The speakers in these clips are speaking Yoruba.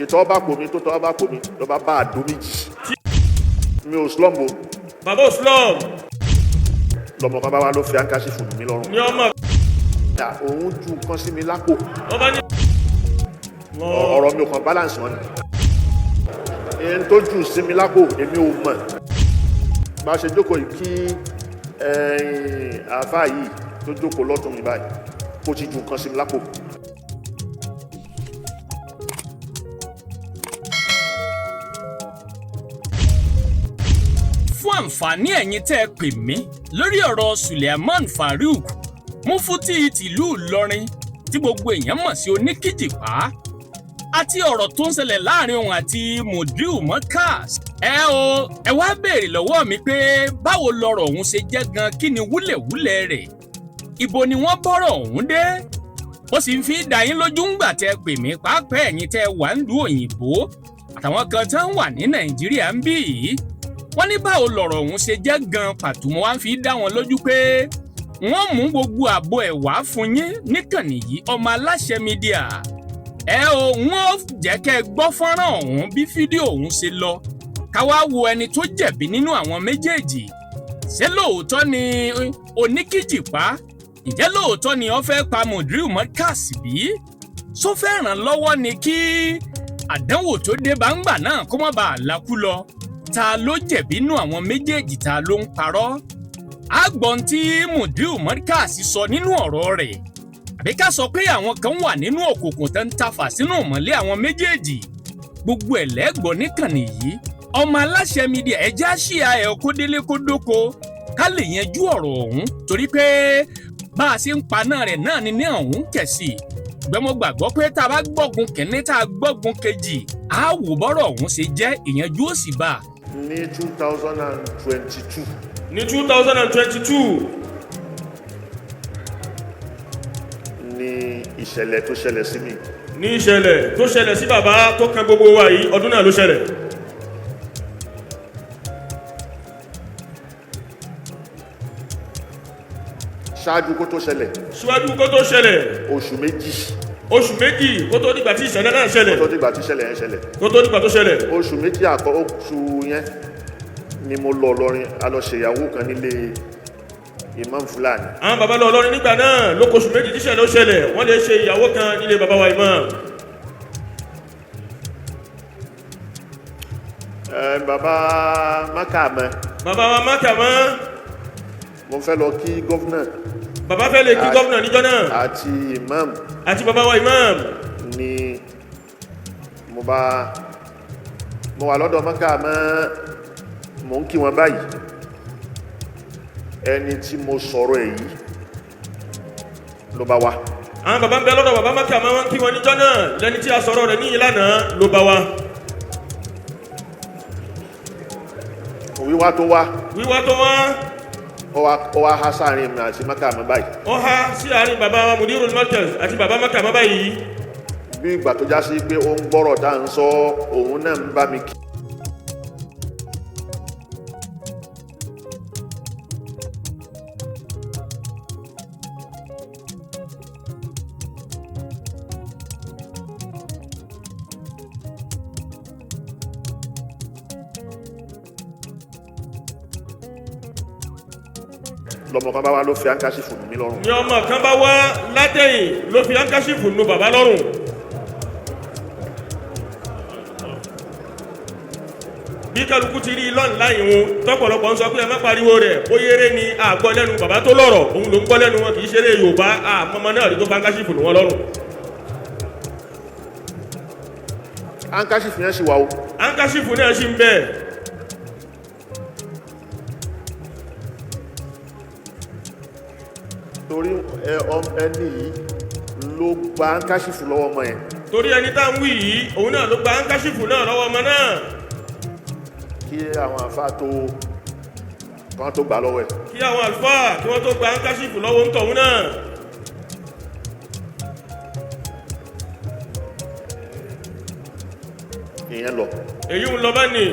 ìtọ́ bá pò mí tó tọ́ bá pò mí ló bá àdó méjì. mi ò slum o. bàbá ò slum. lọmọ kan bá wá ló fi áńkáṣí fún mi lọ́rùn. ní ọmọ. òun ju nǹkan sí mi lápò. ọba ní. ọ̀rọ̀ mi ò kàn balance wọn ni. ẹni tó jù sí mi lápò èmi ò mọ̀. bá a ṣe jókòó yìí kí àáfàá yìí tó jókòó lọ́tún mi báyìí kó ti ju nǹkan sí mi lápò. fún àǹfààní ẹ̀yin tẹ́ ẹ pè mí lórí ọ̀rọ̀ Suleiman Farouk Mufti tìlú Ìlọrin tí gbogbo èèyàn mọ̀ sí oníkìjìpá àti ọ̀rọ̀ tó ń ṣẹlẹ̀ láàrin òun àti Mudiu Markaz. ẹ wá béèrè lọ́wọ́ mi pé báwo lọ̀rọ̀ òun ṣe jẹ́ gan, kí ni wúlẹ̀wúlẹ̀ rẹ̀, ibo ni wọ́n bọ́rọ̀ òun dé. ó sì ń fi dá yín lójú ńgbà tẹ́ pè mí, pàápàá ẹ̀yin tẹ́ wà nílùú òyìnbó àtàwọn kan tán wà ní Nàìjíríà ń bí yìí. wọ́n ní báwo lọ̀rọ̀ òun ṣe jẹ́ gan pàtó, mo wá ń fi dá wọn lójú pé wọ́n mú gbogbo àbọ̀ ẹ̀ wá fún yín níkànnì yìí Ọmọ Aláṣẹ Mídíà. wọ́n jẹ́ kẹ́ ẹ gbọ́ fọ́nrán ọ̀hún bí fídíò ọ̀hún ṣe lọ, ká wá wo ẹni tó jẹ̀bi nínú àwọn méjèèjì. ṣé lóòótọ́ ni oníkìjìpá, ǹjẹ́ lóòótọ́ ni ó fẹ́ pa Mudiu Markaz bí? só fẹ́ ràn lọ́wọ́ ni kí àdánwò tó dé bá ń gbà náà kó má bàa lákú lọ? ta ló jẹ̀bi nínú àwọn méjèèjì, ta ló ń parọ́? àgbọ̀n tí Mudiu Markaz sọ nínú ọ̀rọ̀ rẹ̀, àbí ká sọ pé àwọn kan wà nínú òkùnkùn tó ń tafà sínú ìmọ́lẹ̀ àwọn méjèèjì? gbogbo ẹ̀ lẹ́gbọ́ níkànnì yìí Ọmọ Aláṣẹ Mídíà. ẹjẹ́ àṣìyà ẹ̀ kó délé kó dóko ká lè yanjú ọ̀rọ̀ ọ̀hún, torí pé bá a ṣe ń paná rẹ̀ náà ni ní ọ̀hún kẹ̀sì. gbẹ́mọ̀ gbàgbọ́ pé tá a bá gbọ́gun kẹ́ni tá a gbọ́gun kejì á wò bọ́rọ̀ ọ̀hún ṣe jẹ́, ìyanjú ó sì bá a. ní 2022. ní 2022. ní ìṣẹ̀lẹ̀ tó ṣẹlẹ̀ sí mi. ní ìṣẹ̀lẹ̀ tó ṣẹlẹ̀ sí bàbá tó kan gbogbo wa yìí, ọdún náà ló ṣẹlẹ̀. ṣáájú kó tó ṣẹlẹ̀. ṣíwájú kó tó ṣẹlẹ̀. oṣù méjì. oṣù méjì kó tó dìgbà tí ìṣẹ̀lẹ̀ náà ṣẹlẹ̀. kó tó dìgbà tí ìṣẹ̀lẹ̀ yẹn ṣẹlẹ̀. kó tó dìgbà tó ṣẹlẹ̀. oṣù méjì oṣù yẹn ni mo lọ Ìlọrin, a lọ ṣèyàwó kan nílé Imam Fulani. àwọn bàbá lọ Ìlọrin nígbà náà ló kóṣù méjì tíṣẹ̀lẹ̀ ó ṣẹlẹ̀, wọ́n lè ṣe ìyàwó kan nílé bàbá wa Imam. bàbá Mákàmọ́. bàbá wa Mákàmọ́. mo fẹ́ lọ kí gọ́fúnà. bàbá fẹ́ lè kí gọ́fúnà níjọ́ náà. àti Imam. àti bàbá wa Imam. ni mo wà lọ́dọ̀ Mákàmọ́, mo ń kí wọn báyìí. ẹni tí mo sọ̀rọ̀ èyí ló bá wá. àwọn bàbá ń bẹ lọ́dọ̀ bàbá Mákàmọ́, wọ́n kí wọn níjọ́ náà, lẹ́ni tí a sọ̀rọ̀ rẹ̀ ní ìlànà ló bá wá. wíwá tó wá. wíwá tó wá. ó wá há sáàrin mi àti Mákàmọ́ báyìí. ó há sí àárín bàbá wa Mudiu Markaz àti bàbá Mákàmọ́ báyìí. bí ìgbà tó já sí pé ó ń gbọ́rọ̀ tá à ń sọ, òun náà ń bá mi kí. lọmọ kan bá wá ló fi áńkáṣífù nù mí lọ́rùn. ní ọmọ kan bá wá látẹ̀yìn ló fi áńkáṣífù nù bàbá lọ́rùn. bí kálukú ti rí lọ́nà láyìn wọn tọ́pọ̀lọpọ̀ ń sọ pé ẹ má pariwo rẹ̀ ó yéré ni àgbọ́ lẹ́nu bàbá tó lọ́rọ̀ òun ló ń gbọ́ lẹ́nu wọn, kì í ṣeré Yorùbá àmọ́mọ́ náà rí tó fi áńkáṣífù nù wọn lọ́rùn. áńkáṣífù yẹn ṣì wà o. áńkáṣífù náà ṣì ń bẹ. torí ẹni yìí ló gba áńkáṣífù lọ́wọ́ ọmọ yẹn. torí ẹni tá ń wí yìí òun náà ló gba áńkáṣífù náà lọ́wọ́ ọmọ náà. kí àwọn àlùfáà tó gbà lọ́wọ́ ẹ̀. kí àwọn àlùfáà kí wọ́n tó gba áńkáṣífù lọ́wọ́ ń tọ̀hún náà. ìyẹn lọ. èyí ń lọ bá ní.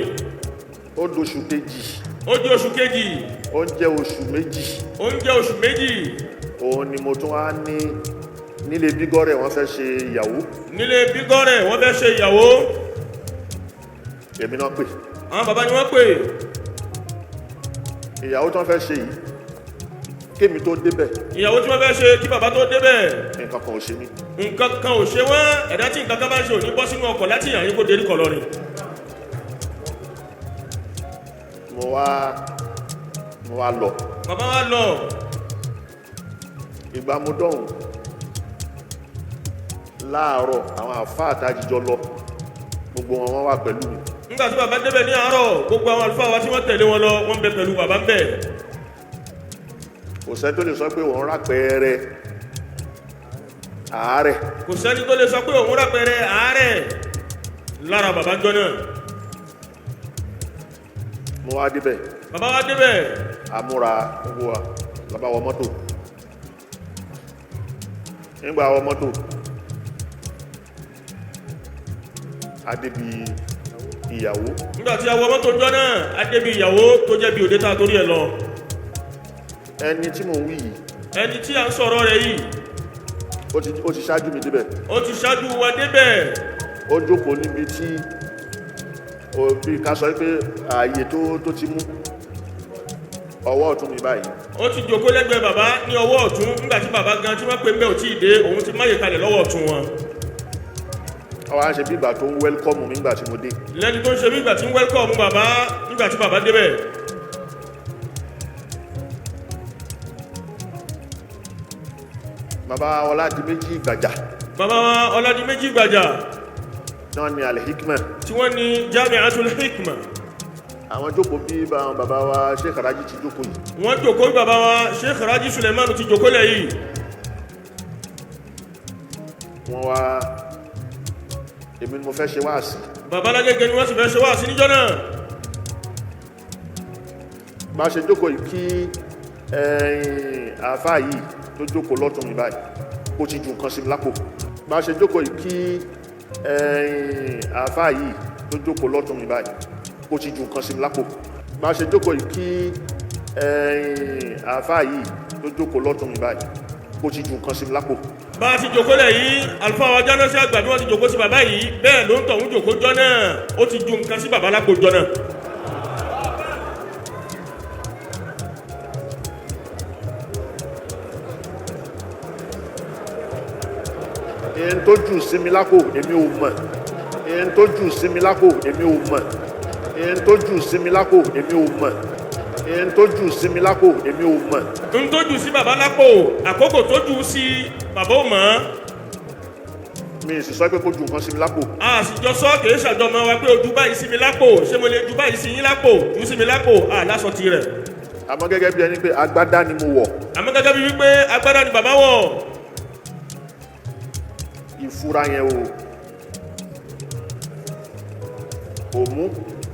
ó dóṣù kejì. ó di oṣù kejì. ó ń jẹ́ oṣù méjì. ó ń jẹ́ oṣù méjì. òun ni mo tún wá ní nílé Gbere wọ́n fẹ́ ṣe ìyàwó. nílé Gbere wọ́n fẹ́ ṣe ìyàwó. èmi náà pè. àwọn bàbá ni wọ́n pè. ìyàwó tí wọ́n fẹ́ ṣe yìí kémi tó débẹ̀. ìyàwó tí wọ́n fẹ́ ṣe kí bàbá tó débẹ̀. nǹkan kan ò ṣe mí. nǹkan kan ò ṣe wọ́n. ẹ̀dá tí nǹkan kan bá ń ṣe ò ní bọ́ sínú ọkọ̀ láti yàn yín kó dérí kọ̀ lọ́rin. mo wá lọ. bàbá wa lọ. ìgbà mo dọ̀hùn láàárọ̀ àwọn àfáà àtàjíjọ lọ gbogbo wọn wà pẹ̀lú mi. nígbà tí bàbá débẹ̀ ní àárọ̀ gbogbo àwọn àlùfáà wa tí wọ́n tẹ̀lé wọn lọ wọ́n bẹ pẹ̀lú bàbá ń bẹ̀. kò sẹ́ni tó lè sọ pé òun rápẹ̀rẹ̀ àárẹ̀. kò sẹ́ni tó lè sọ pé òun rápẹ̀rẹ̀ àárẹ̀ lára bàbá jọ náà. mo wá débẹ̀. bàbá wa débẹ̀. amúra gbogbo wa bàbá wọ mọ́tò. nígbà wọ mọ́tò adébí ìyàwó. nígbà tí a wọ mọ́tò jọ náà adébí ìyàwó tó jẹ́ bí òde tá a torí ẹ̀ lọ. ẹni tí mò ń wí yìí. ẹni tí a ń sọ̀rọ̀ rẹ̀ yìí. ó ti ṣáájú mi débẹ̀. ó ti ṣáájú wa débẹ̀. ó jókòó níbi tí bí ká sọ pé ààyè tó ti mú ọwọ́ ọ̀tún mi báyìí. ó ti jókòó lẹ́gbẹ̀ẹ́ bàbá ní ọwọ́ ọ̀tún nígbà tí bàbá gan tí wọ́n pè mẹ́ ò tí ì dé òun ti máyè kalẹ̀ lọ́wọ́ ọ̀tún wọn. ọwọ́ á ṣe bí ìgbà tó ń wẹ́lkọ́mù mi nígbà tí mo dé. lẹ́ni tó ń ṣe bí ìgbà tí ń wẹ́lkọ́mù bàbá nígbà tí bàbá débẹ̀. bàbá Ọládìméjì Gbàjà. bàbá Ọládìméjì Gbàjà. náà ni Al-Hikma. tí wọ́n ní Jami'atul Hikma. àwọn jókòó bí bàbá wa Sheikh Raji ti jókòó yìí. wọ́n jókòó bí bàbá wa Sheikh Raji Suleiman ti jókòó lẹ̀ yìí. wọ́n wá èmi ni mo fẹ́ ṣe wáàsí. bàbá Lágége ni wọ́n sì fẹ́ ṣe wáàsí níjọ́ náà. bá a ṣe jókòó yìí kí àáfàá yìí tó jókòó lọ́tún mi báyìí ó ti ju nǹkan sí mi lápò. bá a ṣe jókòó yìí kí àáfàá yìí tó jókòó lọ́tún mi báyìí ó ti ju nǹkan sí mi lápò. bá a ṣe jókòó yìí kí àáfàá yìí tó jókòó lọ́tún mi báyìí ó ti ju nǹkan sí mi lápò. bá a ti jókòó lẹ̀ yìí àlùfáà wa jáná sí àgbà bí wọ́n ti jókòó sí bàbá yìí bẹ́ẹ̀ ló ń tọ̀hún jókòó jọ náà ó ti ju nǹkan sí bàbá lápò jọ náà. èyí tó jù sí mi lápò èmi ò mọ̀. èyí tó jù sí mi lápò èmi ò mọ̀. èyí tó jù sí mi lápò èmi ò mọ̀. èyí tó jù sí mi lápò èmi ò mọ̀. n tó jù sí bàbá lápò àkókò tó jù sí bàbá ò mọ̀. mi sì sọ pé kó ju nǹkan sí mi lápò. a sì jọ sọ kìí ṣàjọmọ wa pé ojú báyìí sí mi lápò ṣé mo lè ju báyìí sí yín lápò jù sí mi lápò lásọ tirẹ̀. àmọ́ gẹ́gẹ́ bí ẹni pé agbádá ni mo wọ̀. àmọ́ gẹ́gẹ́ bí wípé agbádá ni bàbá wọ̀. ìfura yẹn ò mú.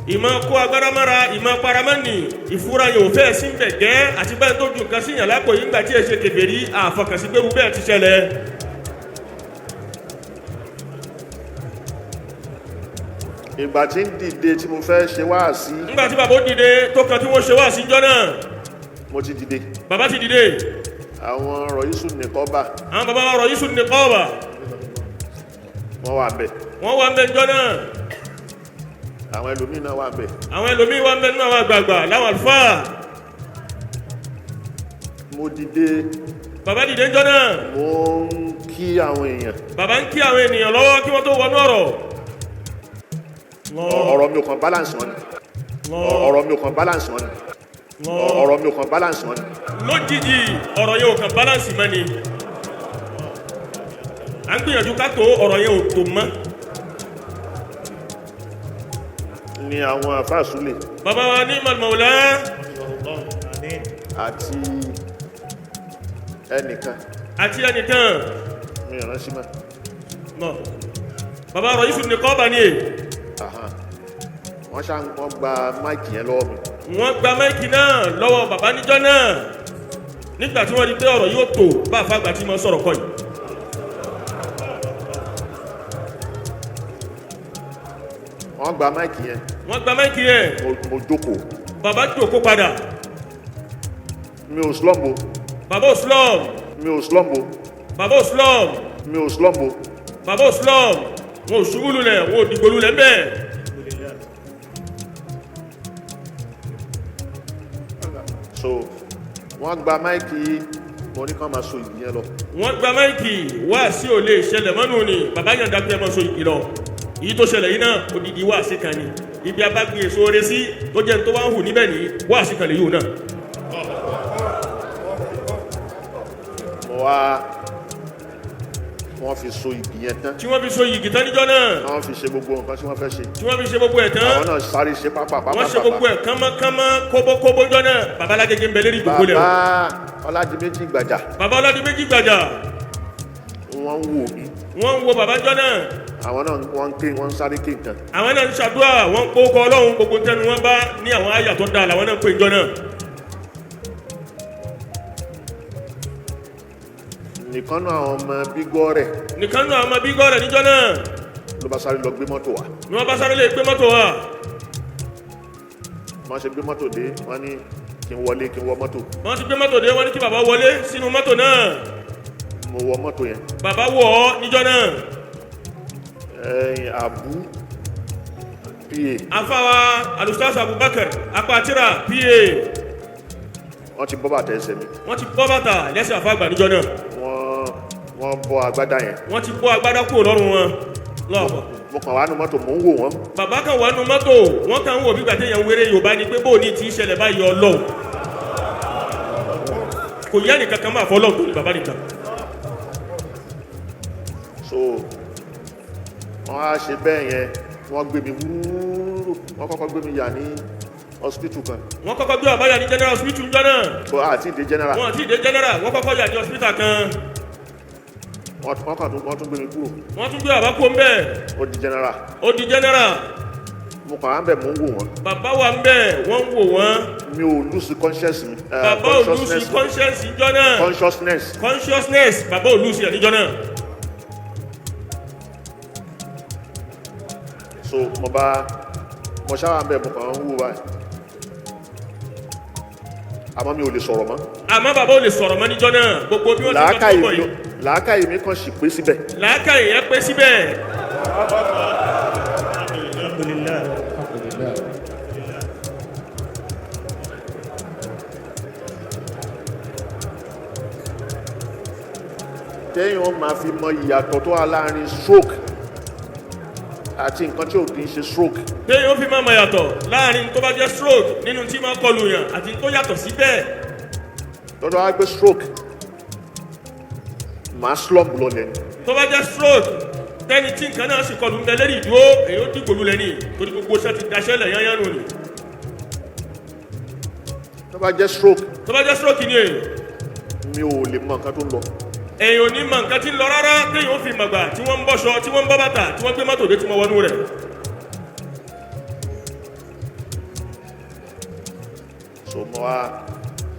ìmọ̀ kó agbára mára ìmọ̀ paramọ́nì ìfura yẹn ò fẹ́ sí bẹ̀ gẹ́ àti bẹ́ẹ̀ tó ju nǹkan sí yàn lápò yìí ńgbà tí ẹ ṣe kèfèrí àfọkànsí pé bẹ́ẹ̀ ti ṣẹlẹ̀. ìgbà tí ń dìde tí mo fẹ́ ṣe wáàsí. nígbà tí bàbá ó dìde tó kan tí wọ́n ṣe wáàsí jọ náà. mo ti dìde. bàbá ti dìde. àwọn ọ̀rọ̀ yìí sùn nìkan bá. àwọn bàbá ọ̀rọ̀ yìí sùn nìkan bá. wọ́n wà bẹ̀. wọ́n wà bẹ̀ jọ náà. àwọn ẹlòmíì náà wà bẹ̀. àwọn ẹlòmíì wà bẹ̀ nínú àwọn àgbààgbà láwọn àlùfáà. mo dìde. bàbá dìde jọ náà. mo ń kí àwọn èèyàn. bàbá ń kí àwọn ènìyàn lọ́wọ́ kí wọ́n tó wọnú ọ̀rọ̀. ọ̀rọ̀ mi ò kàn balance wọn ni. ọ̀rọ̀ mi ò kàn balance wọn ni. ọ̀rọ̀ mi ò kàn balance wọn ni. lójijì ọ̀rọ̀ yẹn ò kàn balance mọ́ ni. à ń gbìyànjú ká tó ọ̀rọ̀ yẹn ò tó mọ́. ni àwọn àfáàsúlẹ̀. bàbá wa ní mọ̀lmọ̀lá. àti ẹnìkan. àti ẹnìkan. mi ò rántí mọ́. nọ bàbá ọ̀rọ̀ yìí sùn nìkan bá ní. wọ́n gba máìkì yẹn lọ́wọ́ mi. wọ́n gba máìkì náà lọ́wọ́ bàbá níjọ́ náà nígbà tí wọ́n rí pé ọ̀rọ̀ yóò tó bá àfàgbà tí mo sọ̀rọ̀ kọ́ yìí. wọ́n gba máìkì yẹn. wọ́n gba máìkì yẹn. mo jókòó. bàbá jókòó padà. mi ò slumbo. bàbá ò slum. mi ò slumbo. bàbá ò slum. mi ò slum o. bàbá ò slum. wọn ò ṣubú lulẹ̀ wọn ò dìgbò lulẹ̀ mbẹ́. so wọ́n gba máìkì mo ní kàn máa so igi yẹn lọ. wọ́n gba máìkì wá sí ò lè ṣẹlẹ̀ mọ́nù ni bàbá yàn dákú ẹ máa so igi lọ. èyí tó ṣẹlẹ̀ yìí náà odidi wá sí kan ni ibi abágbé èso oore sí tó jẹ́ tó wá ń hù níbẹ̀ ní wá sí kan lè yóò náà. wọ́n fi so igi yẹn tán. tí wọ́n fi so igi tán níjọ́ náà. wọ́n fi ṣe gbogbo nǹkan tí wọ́n fẹ́ ṣe. tí wọ́n fi ṣe gbogbo ẹ̀ tán. àwọn náà sáré ṣe pápá. wọ́n ṣe gbogbo ẹ̀ kánmọ́kánmọ́ kóbókóbó níjọ́ náà. bàbá alágége ń bẹ lérí ìdókòó lẹ̀. bàbá Ọládìméjì Gbàjà. bàbá Ọládìméjì Gbàjà. wọ́n ń wò mí. wọ́n ń wo bàbá níjọ́ náà. àwọn náà wọ́n ń sáré ké nǹkan. àwọn náà ń ṣàdúrà wọ́n ń kó kọ́ Ọlọ́run gbogbo tẹnu wọn bá ní àwọn àyà tó dáa làwọn náà ń pè níjọ́ náà. nìkan náà àwọn ọmọ Gbere. nìkan náà àwọn ọmọ Gbere níjọ́ náà. ló bá sáré lọ gbé mọ́tò wá. ni wọ́n bá sáré lè gbé mọ́tò wá. wọ́n ṣe gbé mọ́tò dé wọ́n ní kí n wọlé kí n wọ mọ́tò. wọ́n ti gbé mọ́tò dé wọ́n ní kí bàbá wọlé sínú mọ́tò náà. mo wọ mọ́tò yẹn. bàbá wọ̀ ọ́ níjọ́ náà. Abu PA. afáwa Alustaz Abubakar apatira PA. wọ́n ti bọ́ bàtà ẹsẹ̀ mi. wọ́n ti bọ́ bàtà lẹ́sẹ̀ àfàgbà níjọ́ náà. wọ́n bọ́ agbádá yẹn. wọ́n ti bọ́ agbádá kúrò lọ́rùn wọn. lọ́ọ̀bọ̀. mo kàn wá nu mọ́tò mò ń wò wọ́n. bàbá kan wà nu mọ́tò wọ́n kàn ń wò bí gbàtẹ́ yẹn wéré Yorùbá ni pé bóòní ti ṣẹlẹ̀ báyìí Ọlọ́run. kò yá nìkan kan máa fọ́ Ọlọ́run tó ní bàbá nìkan. so wọ́n á ṣe bẹ́ẹ̀ yẹn wọ́n gbé mi wúrúrú wọ́n kọ́kọ́ gbé mi yà ní hospital kan. wọ́n kọ́kọ́ gbé àbáyà ní general hospital níjọ́ náà. so àti ìdè general. wọ́n àti ìdè general wọ́n kọ́kọ́ yà ní hospital kan. wọ́n tún gbé mi kúrò. wọ́n tún gbé àbá kó ń bẹ́ẹ̀. ó di general. ó di general. mo kàn á ń bẹ̀ mò ń wò wọ́n. bàbá wa ń bẹ̀ wọ́n ń wò wọ́n. mi ò lose conscience mi. bàbá ò lose conscience níjọ́ náà. consciousness bàbá ò lose ẹ̀ níjọ́ náà. so mo ṣáà ń bẹ̀ mo kàn ń wò báyìí. àmọ́ mi ò lè sọ̀rọ̀ mọ́. àmọ́ bàbá ò lè sọ̀rọ̀ mọ́ níjọ́ náà gbogbo bí wọ́n ti bá sọ́kọ̀ yìí. làákàyè mi kàn sì pé síbẹ̀. làákàyè yẹn pé síbẹ̀. téèyàn máa fi mọ ìyàtọ̀ tó wà láàrin stroke àti nǹkan tí ò kì í ṣe stroke. téèyàn fi máa mọ ìyàtọ̀ láàrin tó bá jẹ́ stroke nínú tí máa kọlù yàn àti tó yàtọ̀ sí bẹ́ẹ̀. lọ́dọ̀ wá gbé stroke máa slump lọ lẹ́nu. tó bá jẹ́ stroke tẹ́ni tí nǹkan náà sì kọlù ń bẹ lérí ìdúró èyí ó dìgbò lulẹ̀ ní torí gbogbo iṣẹ́ ti daṣẹ́ lẹ̀ yányán nù ni. tó bá jẹ́ stroke ni èyí. mi ò lè mọ nǹkan tó ń lọ. èyàn ò ní mọ nǹkan tí ń lọ rárá téèyàn ó fi màgbà tí wọ́n ń bọ́ṣọ tí wọ́n ń bọ́ bàtà tí wọ́n gbé mọ́tò dé tí wọ́n wọnú rẹ̀. so mo wá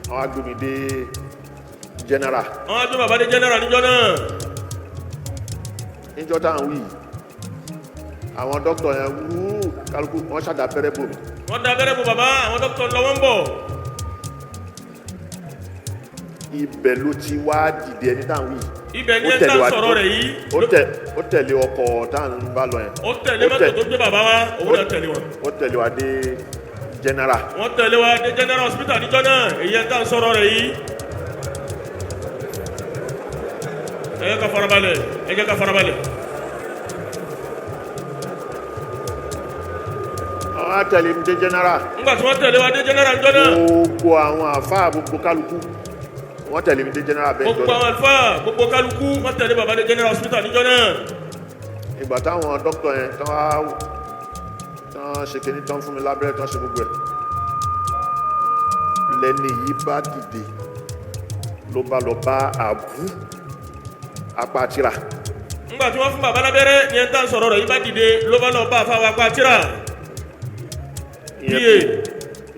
àwọn agbé mi dé general. àwọn agbé bàbá dé general níjọ́ náà. níjọ́ tá à ń wí àwọn dókítà yẹn kálukú wọ́n ṣàdá abẹ́rẹ́ bò mí. wọ́n dá abẹ́rẹ́ bò bàbá àwọn dókítà lọ́wọ́ ń bọ̀. ibẹ̀ ló ti wá dìde ẹni tá à ń wí. ibẹ̀ ni ẹ tá ń sọ̀rọ̀ rẹ̀ yìí. ó tẹ̀lé ọkọ̀ tá à ń bá lọ yẹn. ó tẹ̀lé mọ́tò tó gbé bàbá wa òun náà tẹ̀lé wọn. ó tẹ̀lé wa dé general. wọ́n tẹ̀lé wa dé general hospital níjọ́ náà èyí ẹ tá ń sọ̀rọ̀ rẹ̀ yìí. ẹ jẹ́ ká farabalẹ̀ ẹ jẹ́ ká farabalẹ̀. wọ́n á tẹ̀lé mi dé general. nígbà tí wọ́n tẹ̀lé wa dé general níjọ́ náà. gbogbo àwọn àfáà gbogbo kálukú wọ́n tẹ̀lé mi dé general bẹ́ẹ̀ jọ náà. gbogbo àwọn àlùfáà gbogbo kálukú wọ́n tẹ̀lé bàbá dé general hospital níjọ́ náà. ìgbà táwọn dókítà yẹn tán ṣe kíní tán fún mi lábẹ́rẹ́ tán ṣe gbogbo ẹ̀ lẹ́ni yìí bá dìde ló bá lọ bá àbú apátírà. nígbà tí wọ́n fún bàbá lábẹ́rẹ́ ni ẹ̀ ń tà sọ̀rọ̀ rẹ̀ yìí bá dìde ló bá lọ bá àfáà apátírà.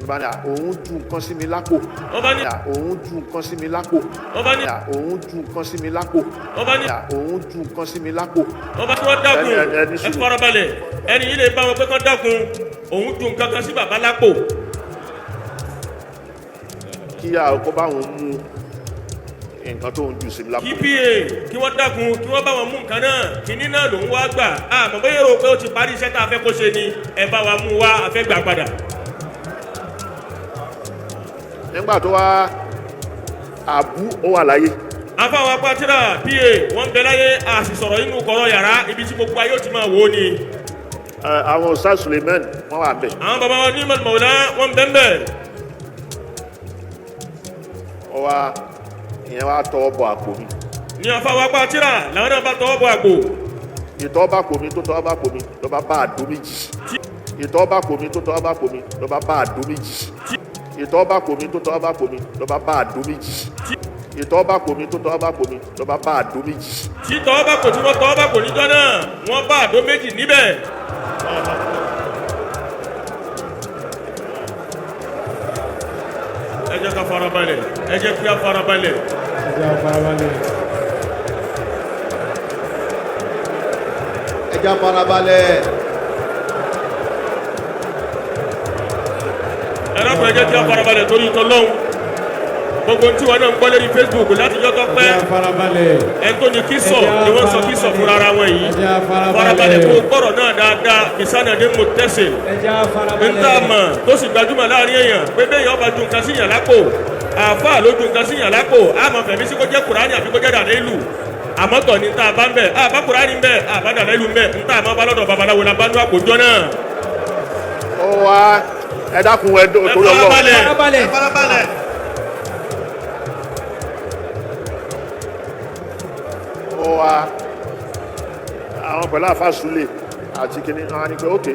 Ọba ní òun ju nǹkan sí mi lápò. Ọba ní òun ju nǹkan sí mi lápò. Ọba ní òun ju nǹkan sí mi lápò. Ọba ní òun ju nǹkan sí mi lápò. Ọba tí wọ́n dákun ẹ farabalẹ̀ ẹni yìí lè bá wọn pé kán dákun òun ju nǹkan kan sí bàbá lápò. Kí àkókò bá wọn mú nǹkan tó ń jù sí mi lápò. kpa kí wọ́n dákun kí wọ́n bá wọn mú nǹkan náà kìíní náà ló ń wá gbà àmọ́ bóyá rò pé ó ti parí iṣẹ́ tá a fẹ́ kó ṣe ni ẹ bá wa mú wá a fẹ́ gbà padà. nígbà tó wá àbú ó wà láyé. afáwọn apátírà pa wọ́n bẹ láyé a sì sọ̀rọ̀ nínú kọ̀rọ̀ yàrá ibi tí gbogbo ayé ó ti máa wò ó ni. àwọn Ustaz Suleiman wọ́n wà bẹ̀. àwọn bàbá wọn ní mọ̀lá wọ́n bẹ̀ ń bẹ̀. ó wá ìyẹn wá tọwọ́ bọ àpò mi. ní afáwọn apátírà làwọn náà bá tọwọ́ bọ àpò. ìtọ́ bá pò mi tó tọ́ bá pò mi ló bá bá àdó méjì. ìtọ́ bá pò mi tó tọ́ bá pò mi ló bá bá àdó méjì. ìtọ́ bá pò mi tó tọ́ bá pò mi ló bá bá àdó méjì. ìtọ́ bá pò mi tó tọ́ bá pò mi ló bá bá àdó méjì. tí tọ́ bá pò tí wọ́n tọ́ bá pò níjọ́ náà wọ́n bá àdó méjì níbẹ̀. ẹ jẹ́ ká farabalẹ̀ ẹ jẹ́ kí a farabalẹ̀. ẹ jẹ́ farabalẹ̀. ẹ dákun ẹ jẹ́ kí a farabalẹ̀ torí ìtọ́lọ́hún gbogbo tí wọn náà ń gbọ́ lórí Facebook láti yọ́tọ́ pẹ́ ẹni tó ní kí sọ ni wọ́n sọ kí sọ fúnra ara wọn yìí farabalẹ̀ kó gbọ́rọ̀ náà dáadáa ìsánadé mo tẹ̀sẹ̀ níta mọ̀ tó sì gbajúmọ̀ láàrin èèyàn pé bẹ́ẹ̀ yọba ju nǹkan sí yàn lápò àáfàá ló ju nǹkan sí yàn lápò àmọ́ fẹ̀mí sí kó jẹ́ Kùránì àbí kó jẹ́ dàdé ìlú àmọ́ tọ̀ ní ta bá ń bẹ̀ àbá Kùránì ń bẹ̀ àbá dàdé ìlú ń bẹ̀ níta àmọ́ bá lọ́dọ̀ babaláwo la bá ní àpòjọ náà. ó wá ẹ dákun ẹ torí Ọlọ́run farabalẹ̀. ó wá àwọn pẹ̀lú àfàsúlẹ̀ àti kìnní àwọn ni pé ókè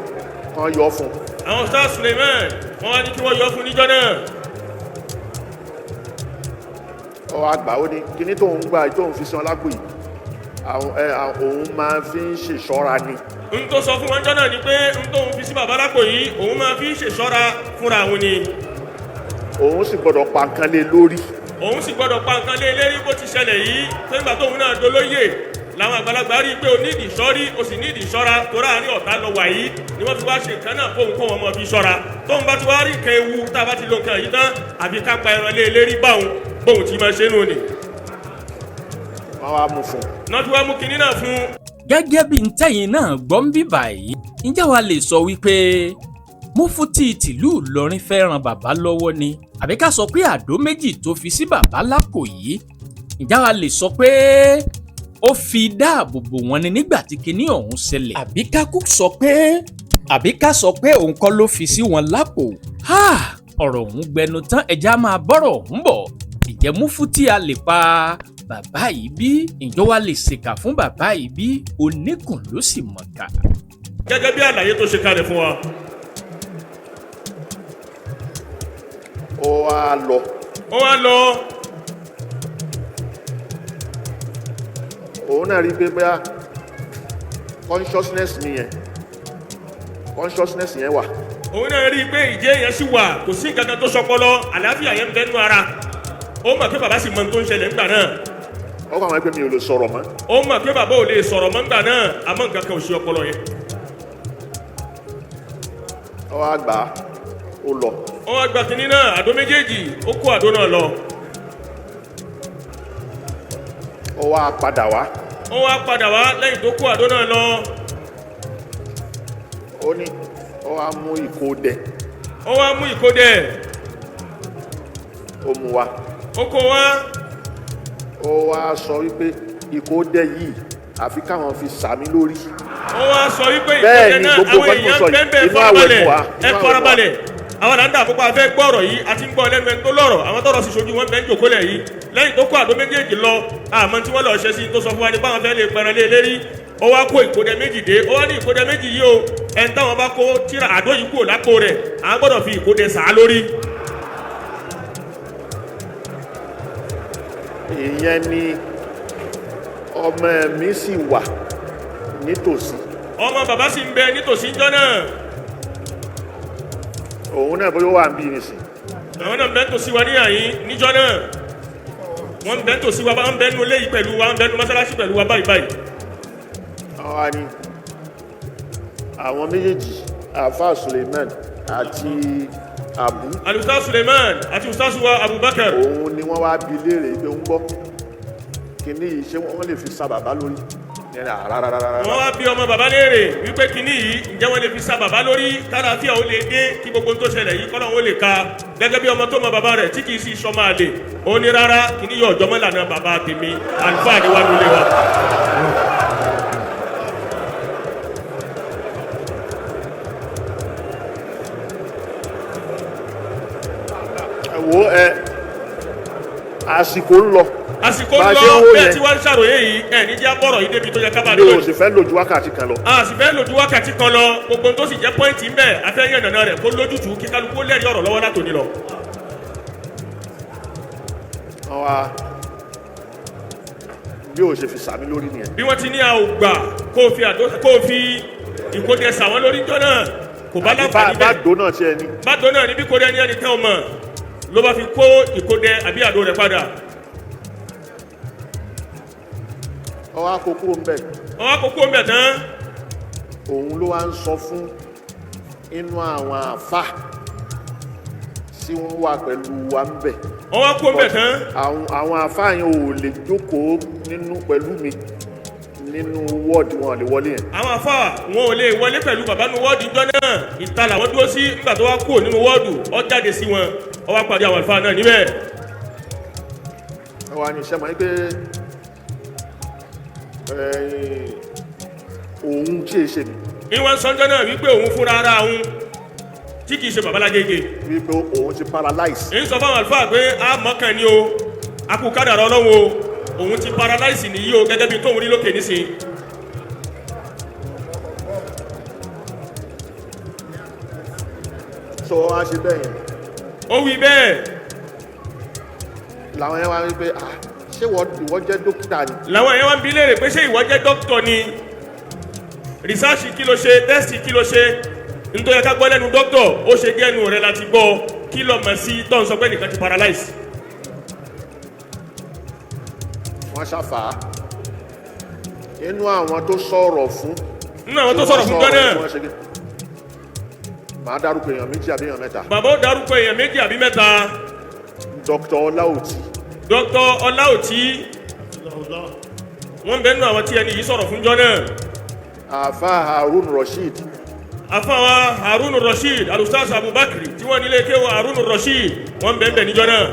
kan yọ fún. àwọn Ustaz Suleiman wọ́n wá ní kí wọ́n yọ fún níjọ́ náà. ó wá gbà ó ní kìnní tóun gbà tóun fi san lápò yìí òun máa fi ń ṣèṣọ́ra ni. n tó sọ fún wọn jọ náà ni pé n tóun fi sí bàbá lápò yìí òun máa fi ń ṣèṣọ́ra fúnra òun ni. òun sì gbọ́dọ̀ pa nǹkan lé lórí. òun sì gbọ́dọ̀ pa nǹkan lé lérí bó ti ṣẹlẹ̀ yìí pé nígbà tóun náà dolóyè làwọn àgbàlagbà rí i pé o ní ìdìṣọ́rí o sì ní ìdìṣọ́ra tó ráàrin ọ̀tá lọ wà yìí ni wọ́n fi wá ṣe nǹkan náà fóun kó wọn mọ̀ fi ṣọ́ra tóun bá ti wá rí nǹkan ewu tá a bá ti lo nǹkan yìí tán àbí ká pa ẹran lé lérí bóun ti máa ṣe nù ni. wọ́n wá mú fún un. náà tí wọ́n mú kinní náà fún un. gẹ́gẹ́ bí ntẹ́yìn náà gbọ́ ń bí báyìí ǹjẹ́ wàá lè sọ wípé Mufti tìlú Ìlọrin fẹ́ ran bàbá lọ́wọ́ ni àbí ká sọ pé àdó méjì tó fi sí bàbá lápò yìí ǹjẹ́ wàá lè sọ pé ó fi dáàbò bò wọ́n ni nígbà tí kinní ọ̀hún ṣẹlẹ̀ àbí ká sọ pé òun kọ́ ló fi sí wọn lápò. ọ̀rọ̀ ọ̀hún gbẹnu tán ẹja máa bọ́rọ̀ ọ̀hún bọ̀ ìjẹ́ Mufti a lè pa bàbá yìí bí ǹjọ́ wa lè ṣèkà fún bàbá yìí bí oníkùn ló sì mọ̀ ká. gẹ́gẹ́ bí àlàyé tó ṣe kalẹ̀ fún wa. ó wá lọ. òun náà rí i pé bóyá consciousness yẹn wà. òun náà rí i pé ìjẹ́ yẹn sì wà kò sí nǹkan kan tó sọpọlọ àlàáfíà yẹn ń bẹ nú ara ó mọ̀ pé bàbá sì mọ tó ń ṣẹlẹ̀ nígbà náà. ó kàn wọ́n pé mi ò lè sọ̀rọ̀ mọ́. ó mọ̀ pé bàbá ò lè sọ̀rọ̀ mọ́ nígbà náà àmọ́ nǹkan kan ò ṣe ọpọlọ yẹn. ó wá gbà á ó lọ. ó wá gba kínní náà àdó méjèèjì ó kó àdó náà lọ. ó wá padà wá. lẹ́yìn tó kó àdó náà lọ. ó ní ó wá mú ìkódẹ. ó mú wá. ó kó wá. ó wá sọ wípé ìkódẹ yìí àfi káwọn fi sàmí lórí. ó wá sọ wípé ìkódẹ náà àwọn èèyàn bẹ́ẹ̀ farabalẹ̀ àwọn àdáńdà àpapọ̀ afẹ́ gbọ́ ọ̀rọ̀ yìí àti ń gbọ́ lẹ́nu ẹni tó lọ́rọ̀ àwọn tọ́rọ̀ sì ṣojú wọn bẹ́ẹ̀ ń jòkólẹ̀ yìí lẹ́yìn tó kó àdó méjèèjì lọ àmọ́ tí wọ́n lọ ṣe sí tó sọ fún wa ní báwọn fẹ́ lè pẹran lé lérí ó wá kó ìkódẹ méjì dé ó wá ní ìkódẹ méjì yìí o ẹni táwọn bá kó tíra àdó yìí kúrò lápò rẹ̀ àwọn gbọ́dọ̀ fi ìkódẹ sàá lórí. ìyẹn ni ọmọ mi sì wà nítòsí. ọmọ bàbá sì ń bẹ nítòsí ńjọ́ náà. òun náà bóyá wà ń bí nìsín. àwọn náà ń bẹ tòsí wa níyàyín níjọ́ náà wọ́n ń bẹ tòsí wa wọ́n ń bẹ nu ilé yìí pẹ̀lú wa wọ́n ń bẹ nu mọ́sálásí pẹ̀lú wa báyìí. àwa ni àwọn méjèèjì àfa Suleiman àti Abu. Ustaz Suleiman àti Ustaz wa Abubakar. òun ni wọ́n wá bi léèrè pé ń gbọ́ kíní yìí ṣé wọ́n lè fi sa bàbá lórí wọ́n wá bí ọmọ bàbá léèrè wípé kíní yìí ǹjẹ́ wọ́n lè fi sa bàbá lórí kálàáfíà ó lè dé kí gbogbo tó ṣẹlẹ̀ yìí kọ́nà ó lè ka gẹ́gẹ́ bí ọmọ tó mọ bàbá rẹ̀ tí kìí sí sọmọ àlè ó ní rárá kíní yóò jọmọ́ ìlànà bàbá tèmi àlùfáà ni wà lólè wa. wo àsìkò ń lọ bẹ́ẹ̀ tí wọ́n ń ṣàròyé yìí ní jẹ́ bọ́rọ̀ yìí débi tó yẹ kábàdé lónìí. mi ò sì fẹ́ lójú wákàtí kan lọ. a sì fẹ́ lójú wákàtí kan lọ gbogbo tó sì jẹ́ pọ́ìntì ń bẹ̀ afẹ́yẹ̀ nàná rẹ̀ kó lójútùú kí kálukú lẹ́rìí ọ̀rọ̀ lọ́wọ́ látòní lọ. bí o ṣe fi sàmì lórí nìyẹn. bí wọ́n ti ní a ò gbà kó o fi ìkóde sàwọn lórí jọ náà kò bá láǹfààní bẹ́ẹ̀. bá dó náà tiẹ̀ ní. bá dó náà ní bí kò dé ní ẹnìkan ò mọ̀ ló bá fi kó ìkóde àbí àdó rẹ̀ padà. ọwọ́ àkókò ń bẹ̀. tán. òun ló wá ń sọ fún inú àwọn àfà tí wọ́n wà pẹ̀lú wa ń bẹ̀. ọwọ́ kó ń bẹ̀ tán. àwọn àfà yẹn ò lè jókòó nínú pẹ̀lú mi nínú wọ́ọ̀dù wọn lè wọlé yẹn. àwọn àfà wọn ò lè wọlé pẹ̀lú bàbá nu wọ́ọ̀dù ìjọ náà ìta làwọn dúró sí nígbà tó wá kúrò nínú wọ́ọ̀dù ó jáde sí wọn ó wá pàdé àwọn àlùfáà náà níbẹ̀. àwa ni iṣẹ́ mọ̀ pé òun tí èṣe mi. ìwọ̀n sọ́njọ́ náà wípé òun fúnra ara òun tí kìí ṣe babalágége. wípé òun ti paralyze. èyí sọ fáwọn àlùfáà pé a mọ̀kàn ni o a kú kádàrá Ọlọ́run o òun ti paralyze nìyí o gẹ́gẹ́ bí tóun rí lókè nísìn. sọ wá ṣe bẹ́ẹ̀ yẹn. ó wí bẹ́ẹ̀. làwọn yẹn wá wípé ṣé ìwọ jẹ́ dókítà ni. làwọn yẹn wá ń bi léèrè pé ṣé ìwọ jẹ́ dókítà ni rìsáàsì kí ló ṣe tẹ́sì kí ló ṣe nítorí ká gbọ́ lẹ́nu dókítà ó ṣe gẹ́nu rẹ̀ láti gbọ́ kí lọ mọ̀ sí tó ń sọ pé nìkan ti paralyze. wọ́n ṣàfà inú àwọn tó sọ̀rọ̀ fún. nínú àwọn tó sọ̀rọ̀ fún gan-an. màá dárúkọ èèyàn méjì àbí èèyàn mẹ́ta. bàbá ó dárúkọ èèyàn méjì àbí mẹ́ta. Dr. Ọláòtí. Dr. Ọláòtí wọ́n bẹ́ẹ̀ nù àwọn tí ẹni yìí sọ̀rọ̀ fún jọ náà. àfa Harun Rashid. àfa wa Harun Rashid alustaz Abubakar tí wọ́n nílé kéwọ́ Harun Rashid wọ́n bẹ́ẹ̀ bẹ́ẹ̀ níjọ náà.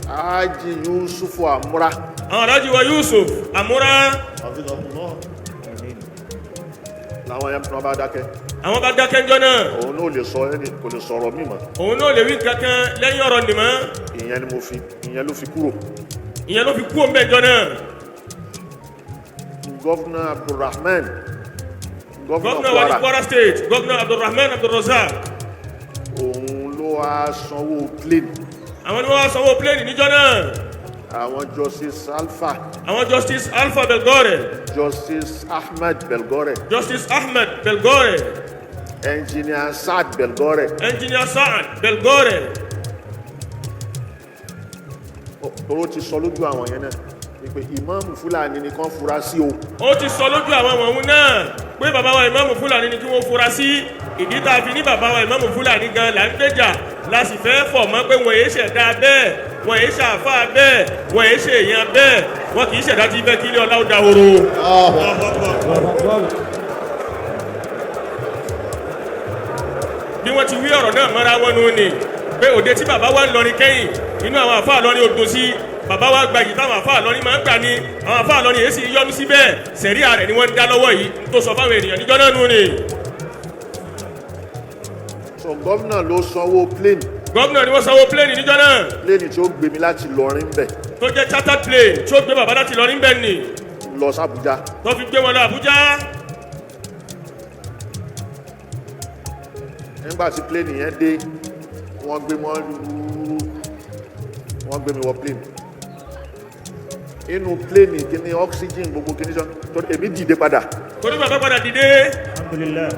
Haji Yusuf Amura. àwọn alájí wa Yusuf Amura. làwọn yẹn bá dákẹ́. àwọn bá dákẹ́ njọ́ náà. òun náà lè sọ ẹni kò lè sọ̀rọ̀ mí mọ́. òun náà lè wí kankan lẹ́yìn ọ̀rọ̀ nìmọ́. ìyẹn ló fi kúrò. ìyẹn ló fi kú òun bẹ́ẹ̀ njọ́ náà. gọ́fúnà Abdulrahman. gọ́fúnà wa ní Kwara State gọ́fúnà Abdulrahman Abdulrazak. òun ló wá sanwó plane. àwọn ni wọ́n wá sanwó plane níjọ́ náà. àwọn Justice Alpha. àwọn Justice Alpha Belgore. Justice Ahmed Belgore. Justice Ahmed Belgore. Engineer Saad Belgore. Engineer Saad Belgore. Toro ti sọ lójú àwọn yẹn náà wípé ìmáàmù Fúlàní ni kàn fura sí o. ó ti sọ lójú àwọn ọ̀hún náà pé bàbá wa ìmáàmù Fúlàní ni kí wọ́n fura sí ìdí tá a fi ní bàbá wa ìmáàmù Fúlàní gan là ń gbèjà la sì fẹ́ fọ̀ mọ́ pé wọ́n èé ṣẹ̀dá bẹ́ẹ̀ wọ́n èé ṣàfà bẹ́ẹ̀ wọ́n èé ṣe èèyàn bẹ́ẹ̀ wọ́n kì í ṣẹ̀dá tí bẹ́ẹ̀ kí ilé ọlá ó dahoro. bí wọ́n ti wí ọ̀rọ̀ náà mọ́ra wọn nù ni pé òde tí bàbá wa ń lọrin kẹ́yìn inú àwọn àfáà lọrin odò sí bàbá wa gba yìí táwọn àfáà lọrin máa ń gbà ní àwọn àfáà lọrin èsì yọnu síbẹ̀ sẹ̀ríà rẹ̀ ni wọ́n ń dá lọ́wọ́ yìí tó sọ fáwọn ènìyàn níjọ́ náà nù ni. so gómìnà ló sanwó plane. gómìnà ni wọ́n sanwó plane níjọ́ náà. plane tí ó gbé mi láti lọrin bẹ̀. tó jẹ́ chartered plane tí ó gbé bàbá láti lọrin bẹ̀ ni. lọ sí Àbújá. tó fi gbé wọn lọ Àbújá. nígbà tí plane yẹn dé wọ́n gbé mi wọ plane inú plane kíní oxygen gbogbo kíní sọ tó èmi dìde padà. torí bàbá padà dìde. Alhamdulillah.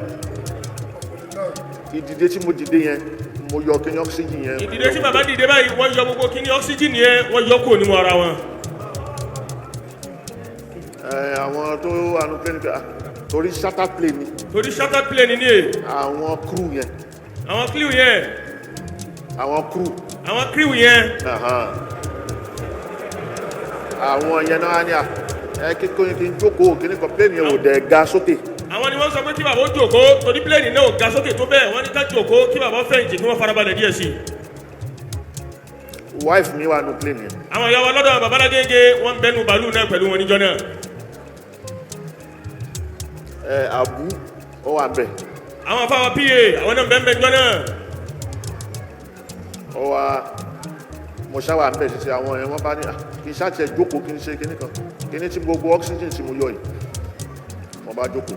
ìdìde tí mo dìde yẹn mo yọ kíní oxygen yẹn. ìdìde tí bàbá dìde báyìí wọ́n yọ gbogbo kíní oxygen yẹn wọ́n yọ kò nínú ara wọn. àwọn tó wà ní plane torí charter plane ni. torí charter plane ni. àwọn crew yẹn. àwọn crew yẹn. àwọn crew. àwọn crew yẹn. àwọn yẹn náà ní ẹ kíkóyin kí n jókòó kí ní kan plane yẹn ò dẹ̀ ga sókè. àwọn ni wọ́n sọ pé kí bàbá ó jókòó torí plane náà ò ga sókè tó bẹ́ẹ̀ wọ́n ní ká jókòó kí bàbá fẹ̀yìntì kí wọ́n farabalẹ̀ díẹ̀ sí i. wife mi wà nù plane yẹn. àwọn ìyá wa lọ́dọ̀ babalágége wọ́n ń bẹnu bàálù náà pẹ̀lú wọn níjọ́ náà. àbú ó wà ń bẹ̀. àwọn afáwa pa àwọn náà ń bẹ́ẹ̀ níjọ́ náà. ó wá mo ṣáwà ń bẹ̀ ṣiṣẹ́ àwọn ẹ̀ wọ́n bá ní kí n ṣáàtì ẹ̀ jókòó kí n ṣe kíní kan kíní tí gbogbo oxygen tí mo yọ yìí mo bá jókòó.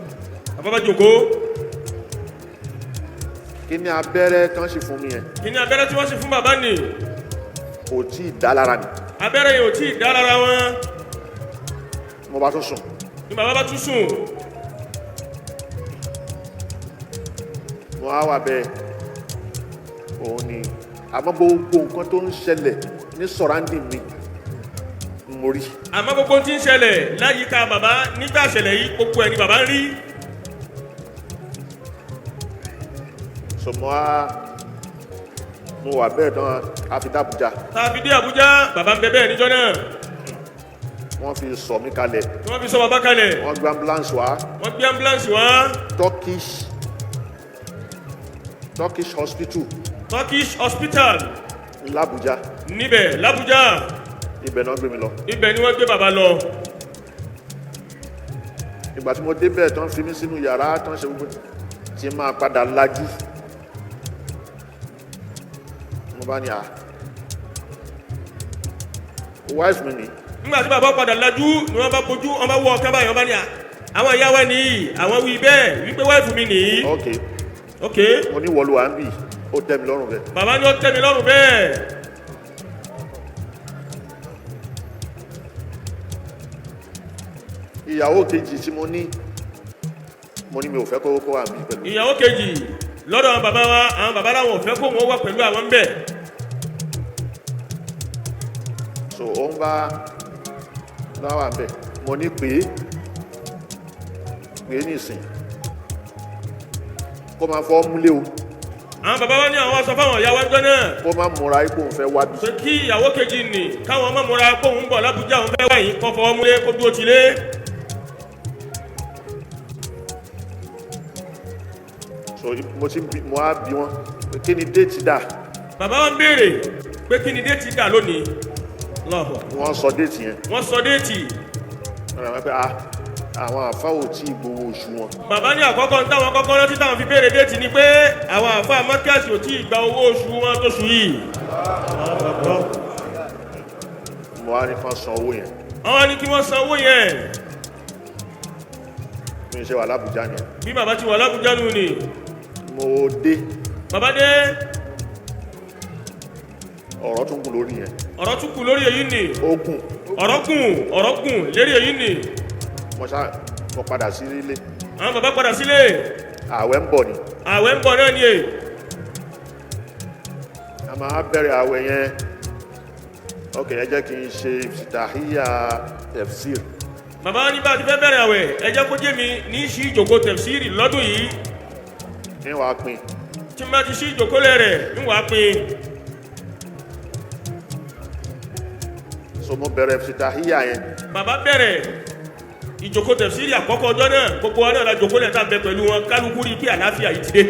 àbábá jókòó. kíní abẹ́rẹ́ tán sì fún mi yẹn. kíní abẹ́rẹ́ tí wọ́n sì fún bàbá nì. kò tí ì dá lára mi. abẹ́rẹ́ yìí ò tí ì dá lára wọn. mo bá tún sùn. ní bàbá bá tún sùn. mo á wà bẹ́ẹ̀ òun ni àmọ́ gbogbo nǹkan tó ń ṣẹlẹ̀ ní surrounding mi mo rí. àmọ́ gbogbo tí ń ṣẹlẹ̀ láyìíká bàbá nígbà ṣẹlẹ̀ yìí gbogbo ẹ̀ ni bàbá ń rí. sọmọ mo wà bẹ́ẹ̀ tán a fi dé Àbújá. tá a fi dé Àbújá bàbá ń bẹ bẹ́ẹ̀ níjọ́ náà. wọ́n fi sọ mí kalẹ̀. wọ́n fi sọ bàbá kalẹ̀. wọ́n gbé ambulance wá. wọ́n gbé ambulance wá. Turkish hospital. Turkish hospital. l'Abuja. níbẹ̀ l'Abuja. ibẹ̀ náà gbé mi lọ. ibẹ̀ ni wọ́n gbé bàbá lọ. ìgbà tí mo débẹ̀ tán fi mí sínú yàrá tán ṣe gbogbo tí máa padà lajú mo bá ní wife mi ni. nígbà tí bàbá padà lajú ni wọ́n bá bójú wọ́n bá wọ ọ̀kan báyìí wọ́n bá ní àwọn ìyá wa nìyí àwọn wí bẹ́ẹ̀ wípé wife mi nìyí. ok. mo ní wọlú à ń bì ó tẹ́ mi lọ́rùn bẹ́ẹ̀. bàbá ni ó tẹ́ mi lọ́rùn bẹ́ẹ̀. ìyàwó kejì tí mo ní mi ò fẹ́ kó wà mí pẹ̀lú. ìyàwó kejì lọ́dọ̀ àwọn bàbá wa àwọn bàbá làwọn ò fẹ́ kó wọn wà pẹ̀lú àwọn ń bẹ̀. so ó ń bá láwà ń bẹ̀ mo ní pé nísìn kó máa fọ́ múlé o. àwọn bàbá wa ní àwọn aṣọ fáwọn ìyá wa ń jọ náà. kó má múra ipò ń fẹ́ wá bí. pé kí ìyàwó kejì nì káwọn má múra pé òun bọ̀ l'Ábùjá òun fẹ́ wá yìí kó fọwọ́ múlé kó dúró tilé. so mo á bí wọn pé kí ni déètì dà. bàbá wa ń béèrè pé kí ni déètì dà lónìí. wọ́n sọ déètì yẹn. wọ́n sọ déètì. àwọn àfáà ò tí ì gbowó oṣù wọn. bàbá ní àkọ́kọ́ ń táwọn kọ́kọ́ rántí táwọn fi béèrè déètì ni pé àwọn àfáà mọ́kíàsì ò tí ì gba owó oṣù wọn tó ṣù yìí. mo wá ní kán san owó yẹn. àwọn ní kí wọ́n san owó yẹn. mi ṣe wà l'Ábùjá yẹn. bí bàbá ti wà l'Ábùjá nù ni. mo dé. bàbá dé. ọ̀rọ̀ tún kù lórí yẹn. ọ̀rọ̀ tún kù lórí èyí ni. ó gùn. ọ̀rọ̀ gùn lérí èyí ni. mo padà sí ilé. àwọn bàbá padà sílé. ààwẹ̀ ń bọ̀ ni. ààwẹ̀ ń bọ̀ náà ni è. a máa bẹ̀rẹ̀ ààwẹ̀ yẹn. ok ẹ jẹ́ kí n ṣe ìfìtàhíyà tafsir. bàbá ní bá a ti fẹ́ bẹ̀rẹ̀ ààwẹ̀ ẹ jẹ́ kó jẹ́ mi ní í ṣí ìjòkó tafsiri lọ́dún yìí. ní wàá pín. tí n bá ti ṣí ìjòkólẹ̀ rẹ̀ ń wàá pín. so mo bẹ̀rẹ̀ ìfìtàhíyà yẹn. bàbá bẹ̀rẹ̀ ìjòkó tafsiri àkọ́kọ́ ọjọ́ náà gbogbo wa náà la jòkó lẹ̀ tá a bẹ pẹ̀lú wọn kálukú rí pé àlàáfíà yìí ti dé.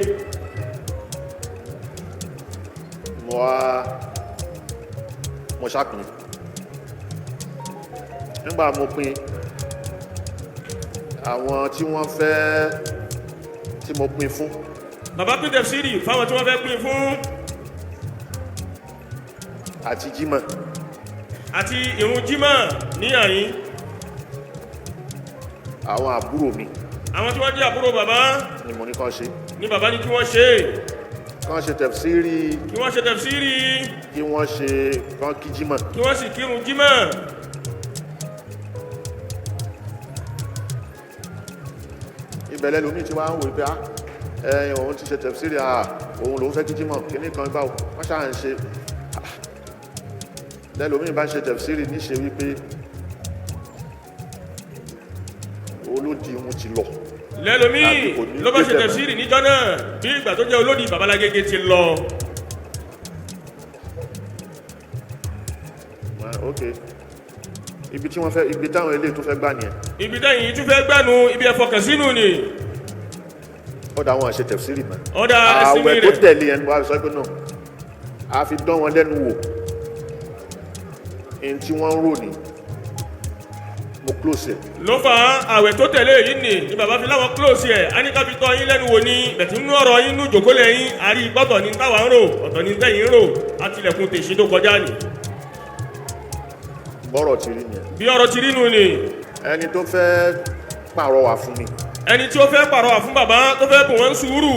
mo ṣàpín. nígbà mo pín àwọn tí wọ́n fẹ́ tí mo pín fún. bàbá pín tafsiri fáwọn tí wọ́n fẹ́ pín fún. àti jímọ̀. àti ìrun jímọ̀ ní àyín. àwọn àbúrò mi. àwọn tí wọ́n jẹ́ àbúrò bàbá. ni mo ní kán ṣe. ní bàbá ní kí wọ́n ṣe. kán ṣe tafsiri. kí wọ́n ṣe tafsiri. kí wọ́n ṣe kán kí jímọ̀. kí wọ́n sì kírun jímọ̀. ìbẹ̀lẹ̀ lómi tí wọ́n á ń wò pé ẹ̀yìn òun ti ṣe tafsiri òun lòun fẹ́ kí jímọ̀ kíní kan báwo wọ́n ṣáà ń ṣe lẹ́lòmí bá ṣe tafsiri níṣe wípé olódi ohun ti lọ. lẹ́lòmí ló bá ṣe tafsiri níjọ́ náà bí ìgbà tó jẹ́ olódi babalágége ti lọ. okay ibi tí wọ́n fẹ́ ibi táwọn ilé tó fẹ́ gbà nìyẹn. ibi tẹ́yìn tún fẹ́ gbánu ibi ẹ̀fọ́kàn sínú ni. ọ̀dà àwọn àṣẹ tẹ̀síìrì mọ́. ọ̀dà ẹ̀sìn mi rẹ̀. àwẹ̀ tó tẹ̀lé ẹni wàá sọ pé náà a fi dán wọn lẹ́nu wò ẹni tí wọ́n ń rò ní mo close ẹ̀. ló fà á àwẹ̀ tó tẹ̀lé yìí ni bàbá fi láwọn close ẹ̀ á ní ká fi tọ́ yín lẹ́nu wò ní bẹ̀tí nínú ọ̀rọ̀ yín nínú ìjòkólẹ̀ yín àrí ìgbọ́tọ̀ ní táwa ń rò ọ̀tọ̀ ní tẹ̀yìn ń rò àtìlẹ̀kùn tèṣí tó kọjá ni. bọ́rọ̀ ti rí nìyẹn. bí ọ̀rọ̀ ti rí nù ni. ẹni tó fẹ́ pàrọwà fún mi. ẹni tí ó fẹ́ pàrọwà fún bàbá tó fẹ́ bùn wọ́n sùúrù.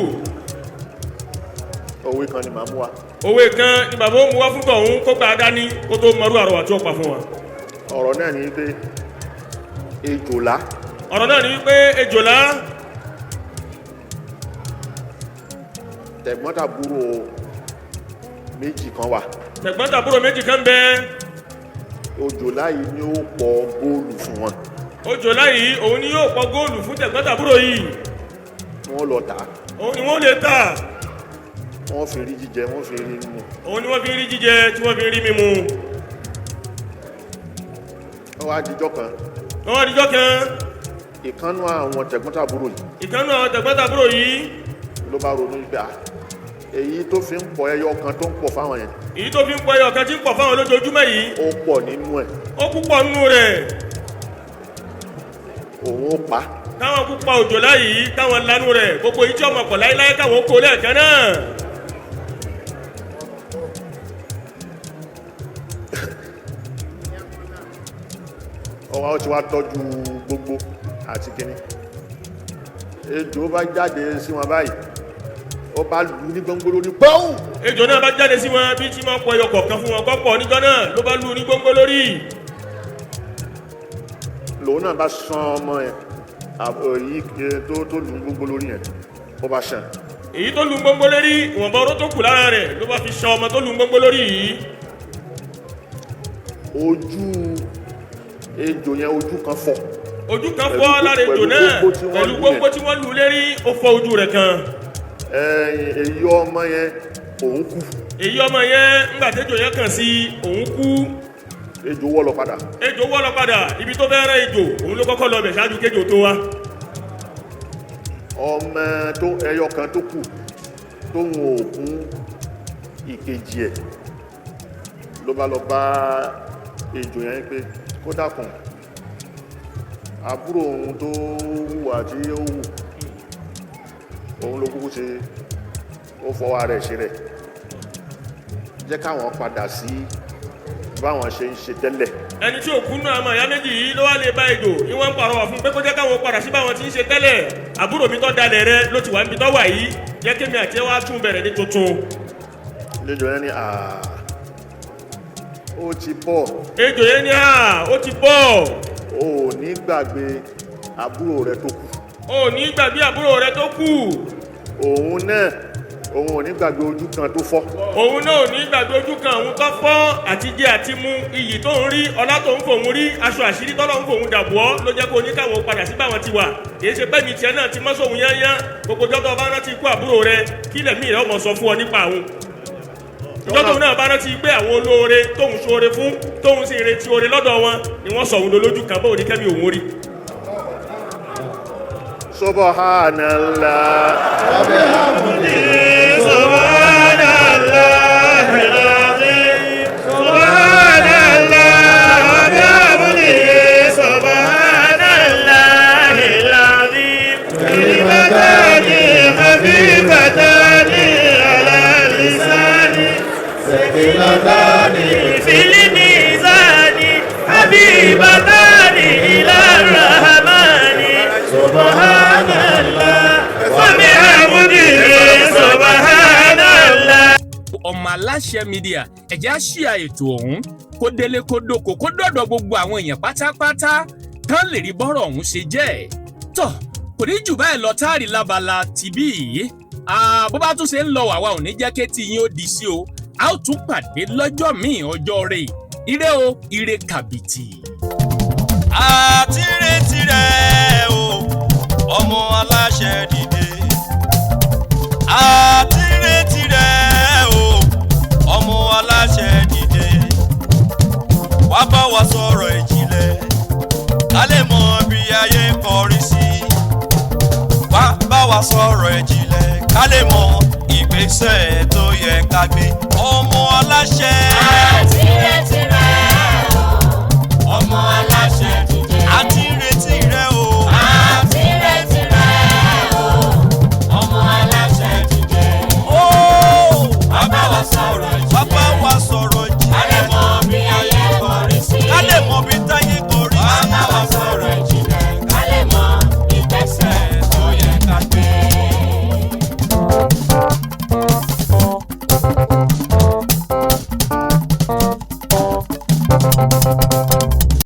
òwe kan ni màá mú wa. òwe kan ni bàbá ó mú wá fún tọ̀hún kó gbà dání kó tó mọrú àrọwà tí ó pa fún wa. ọ̀rọ̀ náà ni pé ejòlá. ọ̀rọ̀ náà ni wípé ejòlá. tẹ̀gbọ́ntàbúrò méjì kan wà. tẹ̀gbọ́ntàbúrò méjì kan bẹ́ẹ̀. òjòlá yìí ni ó pọ̀ góòlù fún wọn. òjòlá yìí òun ni yóò pọ̀ góòlù fún tẹ̀gbọ́ntàbúrò yìí. wọ́n lọ tà. òun ni wọ́n lè tà. wọ́n fi rí jíjẹ wọ́n fi rí mímu. òun ni wọ́n fi rí jíjẹ tí wọ́n fi rí mímu. wọ́n wá dijọ́ kan. wọ́n wá dijọ́ kan. ìkànnú àwọn tẹ̀gbọ́ntàbúrò yìí. ìkànnú àwọn tẹ̀gbọ́ntàbúrò yìí. ló bá ronú pé èyí tó fi ń pọ̀ ẹyọ kan tó ń pọ̀ fáwọn yẹn. èyí tó fi ń pọ̀ ẹyọ kan tí ń pọ̀ fáwọn lójoojúmọ́ yìí. ó pọ̀ nínú ẹ̀. ó púpọ̀ nínú rẹ̀. òun ó pa. káwọn pupa òjòlá yìí káwọn lanu rẹ̀ gbogbo yìí tí ọmọ pọ̀ láíláí káwọn kó lẹ́ẹ̀kan náà. ọwọ́ ó ti wá tọ́jú gbogbo àti kínní. ejò bá jáde sí wọn báyìí ó bá lù ní gbóngbó lórí pọ́ùn. ejò náà bá jáde sí wọn bí tí máa pọ̀ ẹyọ kọ̀ọ̀kan fún wọn kọ́pọ̀ níjọ́ náà ló bá lù ní gbóngbó lórí. lòun náà bá sán ọmọ ẹ èyí tó lù ní gbóngbó lórí yẹn ó bá sàn. èyí tó lù ní gbóngbó lórí ìwọ̀nba oró tó kù lára rẹ̀ ló bá fi sán ọmọ tó lù ní gbóngbó lórí yìí. ojú ejò yẹn ojú kan fọ́. ojú kan fọ́ lára ejò náà pẹ̀lú gbóngbó tí wọ́n lù lérí ó fọ́ ojú rẹ̀ kan. èyí ọmọ yẹn òun kú. èyí ọmọ yẹn ńgbà tẹ́jọ yẹn kàn sí òun kú. ejò wọ́ lọ padà. ejò wọ́ lọ padà ibi tó fẹ́ rẹ́ ejò òun ló kọ́kọ́ lọ bẹ̀ ṣáájú kéjò tó wá. ọmọ tó ẹyọ kan tó kù tóun ò kún ìkejì ẹ̀ ló bá lọ bá ejò yẹn pé kó dákun àbúrò òun tó hùwà tí ó hù òun ló kúkú ṣe ó fọwọ́ rẹ̀ ṣe rẹ̀ jẹ́ káwọn padà sí báwọn ṣe ń ṣe tẹ́lẹ̀. ẹni tí òkú náà àmọ́ ìyá méjì yìí ló wá lè bá ejò ìwọ̀n ń pàrọwà fún pé kó jẹ́ káwọn padà sí báwọn ti ń ṣe tẹ́lẹ̀ àbúrò mi tó dalẹ̀ rẹ ló ti wà níbi tó wà yìí jẹ́ kémi àti ẹ wá tún bẹ̀rẹ̀ ní tuntun. ejò yẹn ni ó ti bọ̀. ejò yẹn ni ó ti bọ̀. o ò ní gbàgbé àbúrò rẹ tó kù. o ò ní gbàgbé àbúrò rẹ tó kù. òun náà òun ò ní gbàgbé ojú kan tó fọ́. òun náà ò ní gbàgbé ojú kan òun tó fọ́ àti jẹ àti mu iyì tó ń rí ọlá tó ń fòun rí aṣọ àṣírí tọ́lọ́ ń fòun dàbọ̀ ló jẹ́ kó oníkàwọ́ padà sí báwọn ti wà kì í ṣe pẹ́ mi tiẹ̀ náà ti mọ́ sóhun yányá gbogbo jọ́tọ̀ bá rántí ikú àbúrò rẹ kí lẹ̀mí rẹ ọmọ sọ fún ọ nípa àwọn ìjọ́tọ̀ náà bá rántí pé àwọn olóore tóun ṣoore fún tóun sì retí oore lọ́dọ̀ wọn ni wọ́n sọ òun lójú kan bó oníkẹ́mi òun rí. Subhanallah wa bihamdihi subhanallahil azim subhanallah wa bihamdihi subhanallahil azim kalimatani khafifatani ala lisani saqilatani fil mizani habibatani ila rahmani subhanallah wa bihamdihi subhanallah. ọmọ aláṣẹ mídíà ẹ̀jẹ̀ á ṣíà ètò ọ̀hún kó délé kó dóko kó dọ̀dọ̀ gbogbo àwọn èèyàn pátápátá kán lè rí bọ́rọ̀ ọ̀hún ṣe jẹ́ tọ́ kò ní jù báyìí lọ táàrí lábala tìbí yìí bó bá tún ṣe ń lọ wàwa ò ní jẹ́ kétí yín ó di sí o a ó tún pàdé lọ́jọ́ míì ọjọ́ rẹ̀ ire o ire kàbìtì. àti retí rẹ̀ o ọmọ aláṣẹ dìde àti retí rẹ̀ o ọmọ aláṣẹ dìde wá wa sọ̀rọ̀ ìjìnlẹ̀ ká lè mọ ìgbésẹ̀ tó yẹ ká gbé ọmọ aláṣẹ. àtìrẹtìrẹ.